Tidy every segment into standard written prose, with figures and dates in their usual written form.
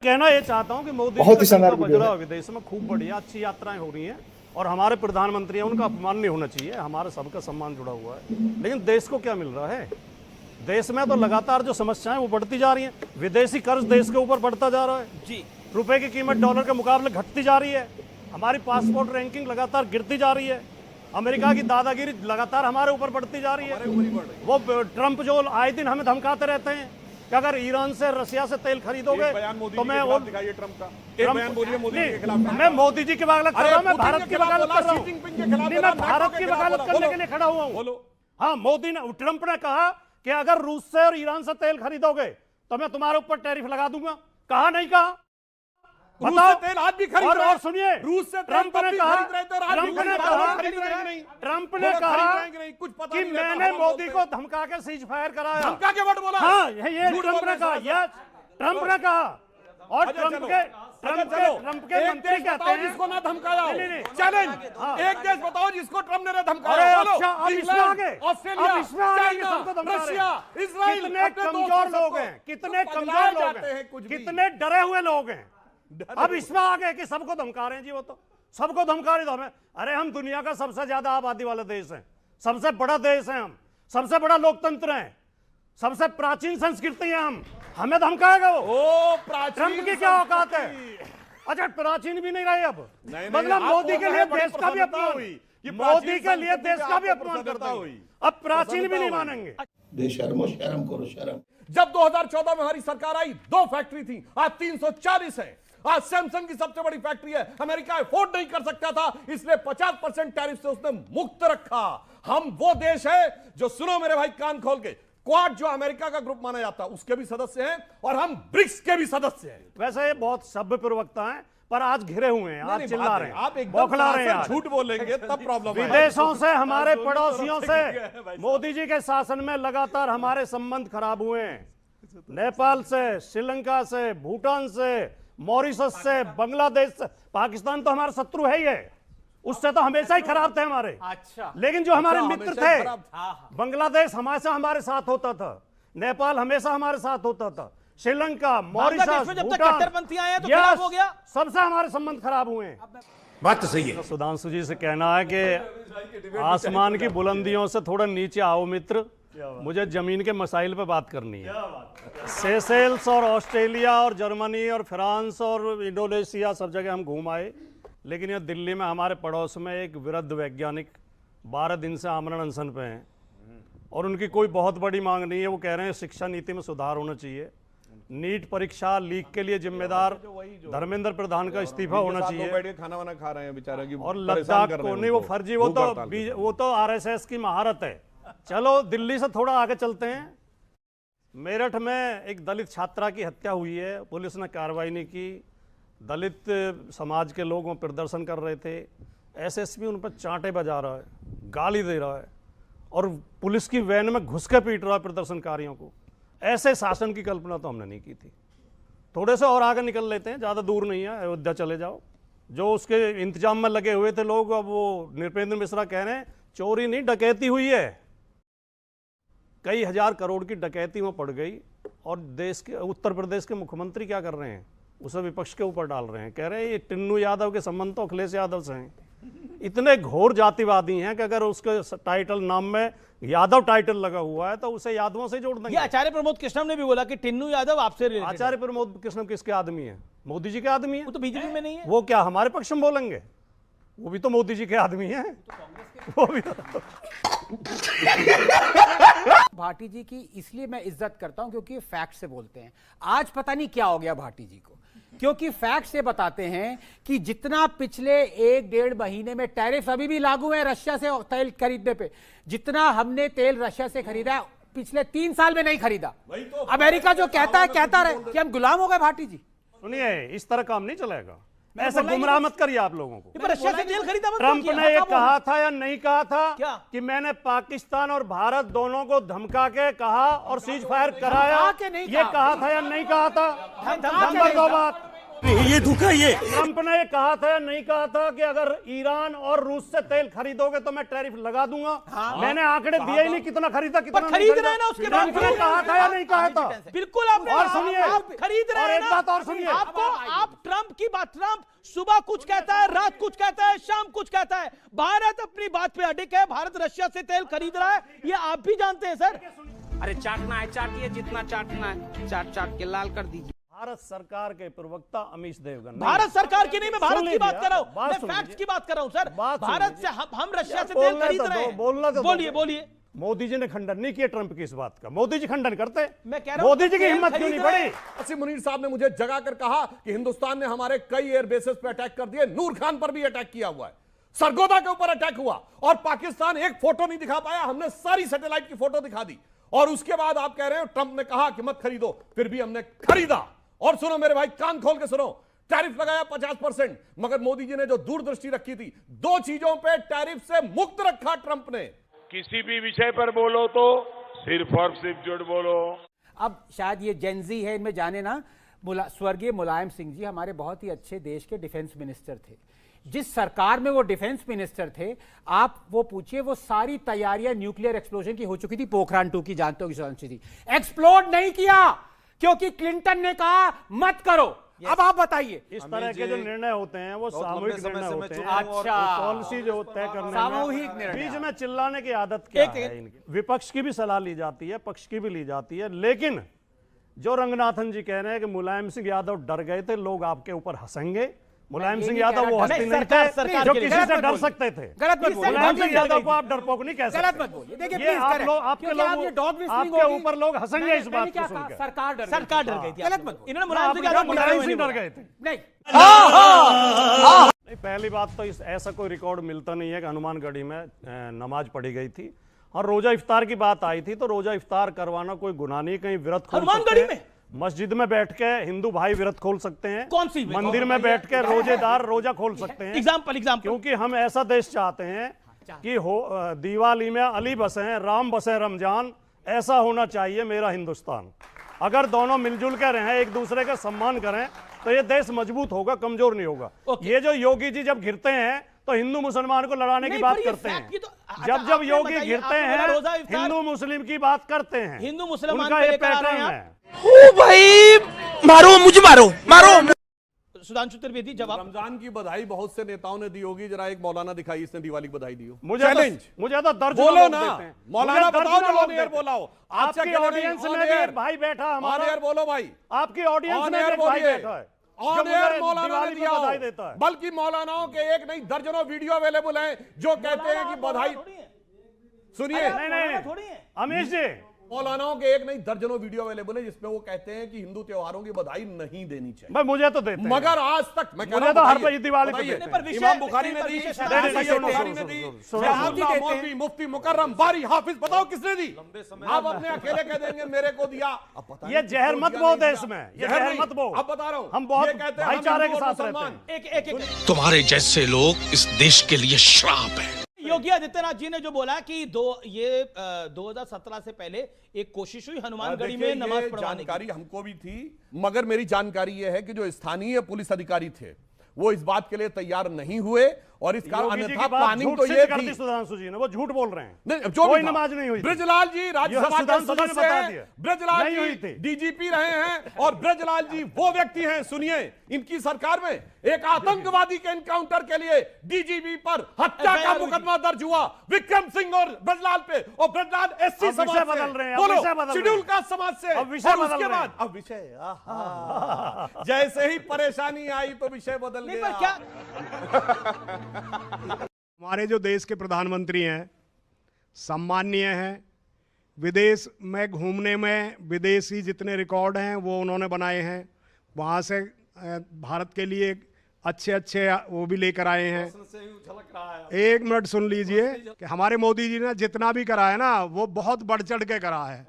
कहना ये चाहता हूं कि मोदी बहुत ही जी का शानदार बजरा विदेश में खूब बढ़िया अच्छी यात्राएं हो रही हैं और हमारे प्रधानमंत्री हैं, उनका अपमान नहीं होना चाहिए। हमारे सबका सम्मान जुड़ा हुआ है, लेकिन देश को क्या मिल रहा है? देश में तो लगातार जो समस्याएं वो बढ़ती जा रही हैं। विदेशी कर्ज देश के ऊपर बढ़ता जा रहा है जी, रुपए की कीमत डॉलर के मुकाबले घटती जा रही है, हमारी पासपोर्ट रैंकिंग लगातार गिरती जा रही है, अमेरिका की दादागिरी लगातार हमारे ऊपर बढ़ती जा रही है। वो ट्रंप जो आए दिन हमें धमकाते रहते हैं कि अगर ईरान से रसिया से तेल खरीदोगे तो मैं मैं मोदी जी की वकालत कर रहा हूं, मैं भारत की वकालत कर रहा हूं, मैं भारत की वकालत करने के लिए खड़ा हुआ हूं। हाँ, मोदी ने, ट्रंप ने कहा कि अगर रूस से और ईरान से तेल खरीदोगे तो मैं तुम्हारे ऊपर टैरिफ लगा दूंगा। कहा नहीं कहा? बताओ। तेल आज भी खरीद रहे हैं। और सुनिए, रूस से ट्रंप ने कहा कि मैंने मोदी को धमका के सीज फायर कराया। धमका के वर्ड बोला। हाँ, ये ट्रंप ने कहा, यह ट्रंप ने कहा। और ट्रंप के मंत्री कहते हैं जिसको ना धमकाया हो। चैलेंज, एक देश बताओ जिसको ट्रंप ने धमकाया हो। Australia, China, Russia, Israel. कितने कमजोर लोग हैं, कितने कमजोर लोग हैं, कितने डरे हुए लोग हैं। अब इसमें आ गए कि सबको धमका रहे हैं जी। वो तो सबको धमका रहे तो हमें, अरे हम दुनिया का सबसे ज्यादा आबादी वाला देश है, सबसे बड़ा देश है, हम सबसे बड़ा लोकतंत्र है, सबसे प्राचीन संस्कृति है, हमें धमकाएगा वो? ट्रंप की क्या औकात है? अच्छा, प्राचीन भी नहीं रहे अब, मतलब मोदी के लिए देश का भी अपमान, मोदी के लिए देश का भी अपमान करता है, अब प्राचीन भी नहीं मानेंगे। बेशर्मो, शर्म करो शर्म। जब 2014 में हमारी सरकार आई 2 फैक्ट्री थी, आज 340 है। आज सैमसंग की सबसे बड़ी फैक्ट्री है, अमेरिका अफोर्ड नहीं कर सकता था, इसलिए 50% टैरिफ से उसने मुक्त रखा। हम वो देश है जो, सुनो मेरे भाई कान खोल के, क्वाड जो अमेरिका का ग्रुप माना जाता है उसके भी सदस्य हैं और हम ब्रिक्स के भी सदस्य हैं। वैसे ये बहुत सभ्य प्रवक्ता हैं, पर आज घिरे हुए हैं, आज चिल्ला रहे हैं, आप एक बौखला रहे हैं, झूठ बोलेंगे तब प्रॉब्लम है। विदेशों से, हमारे पड़ोसियों से मोदी जी के शासन में लगातार हमारे संबंध खराब हुए हैं। नेपाल से, श्रीलंका से, भूटान से, मॉरिशस से, बांग्लादेश से। पाकिस्तान तो हमारा शत्रु है ही है, उससे तो हमेशा ही खराब थे हमारे। अच्छा, लेकिन जो हमारे मित्र थे, बांग्लादेश हमारे साथ होता था, नेपाल हमेशा हमारे साथ होता था, श्रीलंका, मॉरिशस, कट्टरपंथी आए हैं तो खराब हो गया, सबसे हमारे संबंध खराब हुए हैं। बात तो सही है। सुधांशु जी से कहना है कि आसमान की बुलंदियों से थोड़ा नीचे आओ मित्र, मुझे जमीन के मसाइल पे बात करनी है। सेशेल्स और ऑस्ट्रेलिया और जर्मनी और फ्रांस और इंडोनेशिया सब जगह हम घूम आए, लेकिन ये दिल्ली में हमारे पड़ोस में एक वृद्ध वैज्ञानिक 12 दिन से आमरण अनशन पे हैं और उनकी कोई बहुत बड़ी मांग नहीं है। वो कह रहे हैं शिक्षा नीति में सुधार होना चाहिए, नीट परीक्षा लीक के लिए जिम्मेदार धर्मेंद्र प्रधान का इस्तीफा होना चाहिए, खाना वाना खा रहे हैं बेचारे की, और लद्दाख को नहीं, वो फर्जी, वो तो आरएसएस की महारत है। चलो दिल्ली से थोड़ा आगे चलते हैं। मेरठ में एक दलित छात्रा की हत्या हुई है, पुलिस ने कार्रवाई नहीं की, दलित समाज के लोग प्रदर्शन कर रहे थे, एसएसपी उन पर चांटे बजा रहा है, गाली दे रहा है और पुलिस की वैन में घुस के पीट रहा है प्रदर्शनकारियों को। ऐसे शासन की कल्पना तो हमने नहीं की थी। थोड़े से और आगे निकल लेते हैं, ज़्यादा दूर नहीं है, अयोध्या चले जाओ। जो उसके इंतजाम में लगे हुए थे लोग, अब वो नृपेंद्र मिश्रा कह रहे हैं चोरी नहीं डकैती हुई है, कई हजार करोड़ की डकैती में पड़ गई। और देश के, उत्तर प्रदेश के मुख्यमंत्री क्या कर रहे हैं, उसे विपक्ष के ऊपर डाल रहे हैं, कह रहे हैं ये टिन्नू यादव के संबंध तो अखिलेश यादव से हैं। इतने घोर जातिवादी हैं कि अगर उसके टाइटल नाम में यादव टाइटल लगा हुआ है तो उसे यादवों से जोड़ देंगे। आचार्य प्रमोद कृष्णम ने भी बोला कि टिन्नू यादव आपसे रिलेटेड। आचार्य प्रमोद कृष्णम किसके आदमी है? मोदी जी के आदमी है। वो तो बीजेपी में नहीं है। वो क्या हमारे पक्ष में बोलेंगे? वो भी तो मोदी जी के आदमी हैं। वो भी भाटी जी की इसलिए मैं इज्जत करता हूं क्योंकि फैक्ट से बोलते हैं। आज पता नहीं क्या हो गया भाटी जी को, क्योंकि फैक्ट से बताते हैं कि जितना पिछले 1-1.5 महीने में टैरिफ अभी भी लागू है रशिया से तेल खरीदने पे, जितना हमने तेल रशिया से खरीदा पिछले 3 साल में नहीं खरीदा। अमेरिका जो कहता रहे कि हम गुलाम हो गए। भाटी जी सुनिए, इस तरह काम नहीं चलेगा, ऐसे गुमराह मत करिए आप लोगों को। रशिया से तेल खरीदा ट्रंप ने ये कहा था या नहीं कहा था क्या? कि मैंने पाकिस्तान और भारत दोनों को धमका के कहा और सीज फायर कराया, ये कहा था या नहीं कहा था? नंबर 2 बात। ये धोखा ये ट्रंप ने ये कहा था, नहीं कहा था कि अगर ईरान और रूस से तेल खरीदोगे तो मैं टैरिफ लगा दूंगा। मैंने आंकड़े दिए ही नहीं कितना खरीदा, कितना नहीं खरीद खरीदा। रहे हैं ना, उसके बाद ट्रंप ने कहा था या नहीं कहा था? बिल्कुल आपने और सुनिए, आप खरीद रहे और हैं एक ना। बात और सुनिए, आपको आप ट्रंप की बात, ट्रंप सुबह कुछ कहता है, रात कुछ कहता है, शाम कुछ कहता है। भारत अपनी बात पे अडिग है, भारत रशिया से तेल खरीद रहा है, ये आप भी जानते हैं सर। अरे चाटना है चाटिए, जितना चाटना है चाट चाट के लाल कर दीजिए। भारत सरकार के प्रवक्ता अमीश देवगन, भारत सरकार की नहीं, मैं भारत की बात कर रहा हूं, बात मैं सुन फैक्ट्स लीजिए। की बात कर रहा हूं सर। बात सुन भारत लीजिए। से हम रशिया से बोलने तेल खरीद तो रहे दो, हैं। बोलने तो दो। बोलिए बोलिए। मोदी जी ने खंडन नहीं किया ट्रंप की इस बात का। मोदी जी खंडन करते, मैं कह रहा हूं मोदी जी की तेल हिम्मत क्यों खरीद नहीं रहे हैं। पड़ी? आसिम मुनीर साहब ने मुझे जगाकर कहा कि हिंदुस्तान ने हमारे कई एयर बेसेस पे अटैक कर दिए, नूर खान पर भी अटैक किया हुआ है, सरगोदा के ऊपर अटैक हुआ और पाकिस्तान एक फोटो नहीं दिखा पाया। हमने सारी सैटेलाइट की फोटो दिखा दी और उसके बाद आप कह रहे हो ट्रंप ने कहा कि मत खरीदो, फिर भी हमने खरीदा। और सुनो मेरे भाई, कान खोल के सुनो, टैरिफ लगाया 50%, मगर मोदी जी ने जो दूरदृष्टि रखी थी, दो चीजों पे टैरिफ से मुक्त रखा ट्रंप ने। किसी भी विषय पर बोलो तो सिर्फ और सिर्फ झूठ बोलो। अब शायद ये जेनजी है, इनमें जाने ना, स्वर्गीय मुलायम सिंह जी हमारे बहुत ही अच्छे देश के डिफेंस मिनिस्टर थे। जिस सरकार में वो डिफेंस मिनिस्टर थे, आप वो पूछिए, वो सारी तैयारियां न्यूक्लियर एक्सप्लोजन की हो चुकी थी। पोखरान 2 की जानते हो थी, एक्सप्लोड नहीं किया क्योंकि क्लिंटन ने कहा मत करो। अब आप बताइए, इस तरह के जो निर्णय होते हैं वो सामूहिक निर्णय होते हैं। अच्छा, पॉलिसी जो तय करने सामूहिक में निर्णय। बीच में चिल्लाने की आदत क्या है इनकी? विपक्ष की भी सलाह ली जाती है, पक्ष की भी ली जाती है, लेकिन जो रंगनाथन जी कह रहे हैं कि मुलायम सिंह यादव डर गए थे, लोग आपके ऊपर हंसेंगे। मुलायम सिंह यादव वो हस्ती नहीं थे जो किसी से डर सकते थे। गलत मत बोलिए। मुलायम सिंह यादव को आप डरपोक नहीं कह सकते। गलत मत बोलिए। देखिए ये प्लीज आप करें, लोग, आपके क्योंकि आप लोग, ये डॉग व्हिस्टलिंग आपके होगी। ऊपर लोग हंसेंगे मैंने- इस मैंने बात क्या को कहा? सुनकर। सरकार डर गई थी। गलत मत बोलिए। इन्होंने मुलायम सिंह यादव मुलायम सिंह डर गए थे। नहीं, नहीं, पहली बात तो ऐसा कोई रिकॉर्ड मिलता नहीं है कि हनुमानगढ़ी में नमाज पढ़ी गई थी। और रोजा इफ्तार की बात आई थी तो रोजा इफ्तार करवाना कोई गुनाह नहीं, कहीं व्रत खोल हनुमानगढ़ी सकते हैं। मस्जिद में बैठ के हिंदू भाई व्रत खोल सकते हैं। कौन सी? मंदिर में बैठ के रोजेदार रोजा खोल सकते हैं। एग्जाम्पल क्योंकि हम ऐसा देश चाहते हैं कि दिवाली में अली बसे, राम बसे रमजान, ऐसा होना चाहिए मेरा हिंदुस्तान। अगर दोनों मिलजुल कर रहें, एक दूसरे का सम्मान करें, तो ये देश मजबूत होगा, कमजोर नहीं होगा। ये जो योगी जी जब घिरते हैं तो हिंदू मुसलमान को लड़ाने की बात करते हैं। जब जब योगी घिरते हैं हिंदू मुस्लिम की बात करते हैं। हिंदू मुसलमान उनका पे ये लेकर आ रहे पैटर्न हैं है। ओ भाई, मारो मुझे, मारो। सुधांशु त्रिवेदी जवाब। रमजान की बधाई बहुत से नेताओं ने दी होगी, जरा एक मौलाना दिखाई इसने दिवाली की बधाई दी हो। मुझे तो दर्द बोलो ना, मौलाना बताओ, जो ऑन एयर बोलाओ। आपकी ऑडियंस में भी एक भाई बैठा हमारा। ऑन एयर बोलो भाई, आपकी ऑडियंस ऑन में एयर एक भाई बोलिए। बैठा है ऑन जो एयर मुझे मौलाना ने दिवाली दिया पर हो। बधाई देता है। बल्कि मौलानाओं के एक नहीं दर्जनों वीडियो अवेलेबल हैं जो कहते हैं कि बधाई। सुनिए, नहीं, अमीश जी, मौलानाओं के एक नहीं दर्जनों वीडियो अवेलेबल है जिसमें वो कहते हैं कि हिंदू त्योहारों की बधाई नहीं देनी चाहिए। भाई मुझे तो देते हैं। मगर आज तक मैं कह मुझे रहा तो हूं, हर बताइए, दिवाली पे बताइए। देते हैं। पर विषय- इमाम बुखारी ने दी, विषय- सैयद नहीं, बुखारी ने दी, सुनो, अब्दुल्लाह मौलवी, मुफ्ती मुकर्रम, बारी हाफिज, बताओ किसने दी? आप अपने अकेले कह देंगे मेरे को दिया। अब पता नहीं ये जहर किसको मत दिया, बो नहीं देश दिया। में, ये जहर जहर नहीं। मत बो। अब बता रहा हूं, हम बहुत ये कहते हैं हम भाईचारे हिंदू के और साथ रहते मुसलमान। हैं। एक तुम्हारे जैसे लोग इस देश के लिए श्राप है। योगी आदित्यनाथ जी ने जो बोला कि 2017 से पहले एक कोशिश हुई हनुमानगढ़ी में नमाज पढ़वाने की। जानकारी हमको भी थी, मगर मेरी जानकारी यह है कि जो स्थानीय पुलिस अधिकारी थे वो इस बात के लिए तैयार नहीं हुए और इसका योगी जी अन्यथा की बात प्लानिंग झूठ तो से ये करती थी। सुधांशु जी ने, वो झूठ बोल रहे हैं। नहीं, जो कोई भी था। नमाज नहीं हुई थी। ब्रजलाल जी राज्यसभा के सुधांशु जी ने सदस्य बता हैं, दिया। ब्रजलाल नहीं हुई जी थी। डीजीपी रहे हैं और ब्रजलाल जी वो व्यक्ति हैं, सुनिए, इनकी सरकार में एक आतंकवादी के एनकाउंटर के लिए डीजीपी पर हत्या का मुकदमा दर्ज हुआ विक्रम सिंह और ब्रजलाल पे, और ब्रजलाल एससी अब समाज विषय से, बदल रहे हैं, अब विषय बोलो बदल शेड्यूल रहे हैं। कास्ट समाज से, अब विषय और बदल उसके रहे हैं। बाद अब विषय आहा, जैसे ही परेशानी आई तो विषय बदल नहीं, गया। पर क्या हमारे जो देश के प्रधानमंत्री हैं सम्माननीय हैं, विदेश में घूमने में विदेशी जितने रिकॉर्ड हैं वो उन्होंने बनाए हैं, वहाँ से भारत के लिए अच्छे वो भी लेकर आए हैं। एक मिनट सुन लीजिए कि हमारे मोदी जी ने जितना भी करा है ना वो बहुत बढ़ चढ़ के करा है,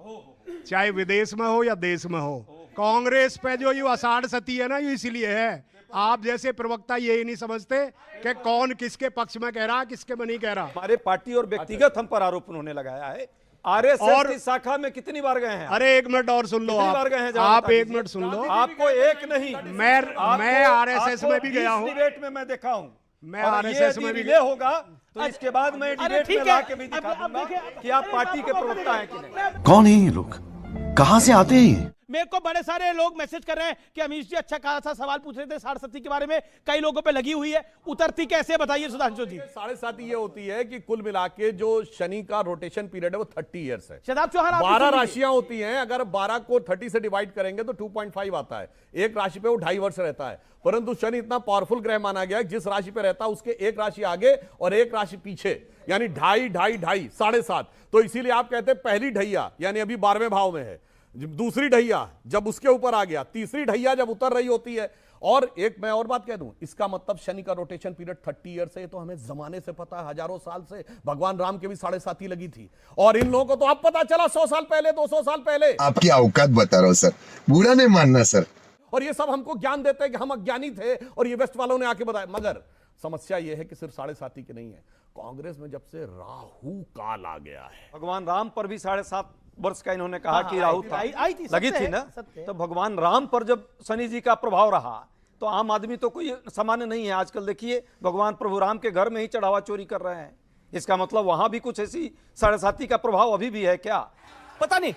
चाहे विदेश में हो या देश में हो। कांग्रेस पे जो ये आषाढ़ सती है ना, ये इसीलिए है। आप जैसे प्रवक्ता यही नहीं समझते कि कौन किसके पक्ष में कह रहा है, किसके में नहीं कह रहा। हमारे पार्टी और व्यक्तिगत हम पर आरोप उन्होंने लगाया है आरएसएस की शाखा में कितनी बार गए हैं? अरे एक मिनट और सुन लो कितनी बार गए हैं? आप एक मिनट सुन लो। आपको एक नहीं, मैं आरएसएस में भी गया हूं, डिबेट में मैं देखा हूं, मैं आरएसएस में भी गया होगा, तो इसके बाद मैं डिबेट में लाके भी दिखा दूंगा कि आप पार्टी के प्रवक्ता हैं कि नहीं। कौन है ये लोग, कहां से आते हैं ये? मेरे को बड़े सारे लोग मैसेज कर रहे हैं कि अमीश जी अच्छा खासा सवाल पूछ रहे थे 7.5 के बारे में, कई लोगों पे लगी हुई है, उतरती कैसे बताइए सुधांशु जी। 7.5 ये होती है कि कुल मिला के जो शनि का रोटेशन पीरियड है वो 30 ईयर्स है। शदाब चौहान 12 राशियां होती हैं, अगर 12 को 30 से डिवाइड करेंगे तो 2.5 आता है। एक राशि पे वो 2.5 वर्ष रहता है, परंतु शनि इतना पावरफुल ग्रह माना गया है, जिस राशि पे रहता है उसके एक राशि आगे और एक राशि पीछे, यानी 2.5 7.5। तो इसीलिए आप कहते हैं पहली ढैया यानी अभी 12वें भाव में है, दूसरी ढैया जब उसके ऊपर आ गया, तीसरी ढैया जब उतर रही होती है। और एक मैं और बात कह दूं, इसका मतलब शनि का रोटेशन पीरियड 30 ईयर्स है, तो हमें जमाने से पता है, हजारों साल से। भगवान राम के भी 7.5 लगी थी, और इन लोगों को तो अब पता चला 100 साल पहले, 200 साल पहले। आपकी औकात बता रहा हूं सर, बुरा नहीं मानना सर। और ये सब हमको ज्ञान देते हैं कि हम अज्ञानी थे और ये वेस्ट वालों ने आके बताया। मगर समस्या ये है कि सिर्फ 7.5 की नहीं है, कांग्रेस में जब से राहु काल आ गया है, भगवान राम पर भी 7.5 वर्ष का इन्होंने कहा कि राहु था, लगी थी ना, तो भगवान राम पर जब शनि जी का प्रभाव रहा तो आम आदमी तो कोई सामान्य नहीं है। आजकल देखिए भगवान प्रभु राम के घर में ही चढ़ावा चोरी कर रहे हैं, इसका मतलब वहां भी कुछ ऐसी 7.5 का प्रभाव अभी भी है क्या, पता नहीं।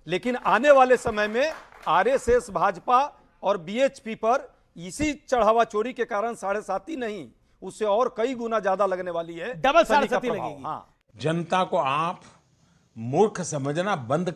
लेकिन आने वाले समय में आरएसएस, भाजपा और बीएचपी पर इसी चढ़ावा चोरी के कारण 7.5 नहीं, उससे और कई गुना ज्यादा लगने वाली है, डबल 7.5 लगेगी। हाँ, जनता को आप मूर्ख समझना बंद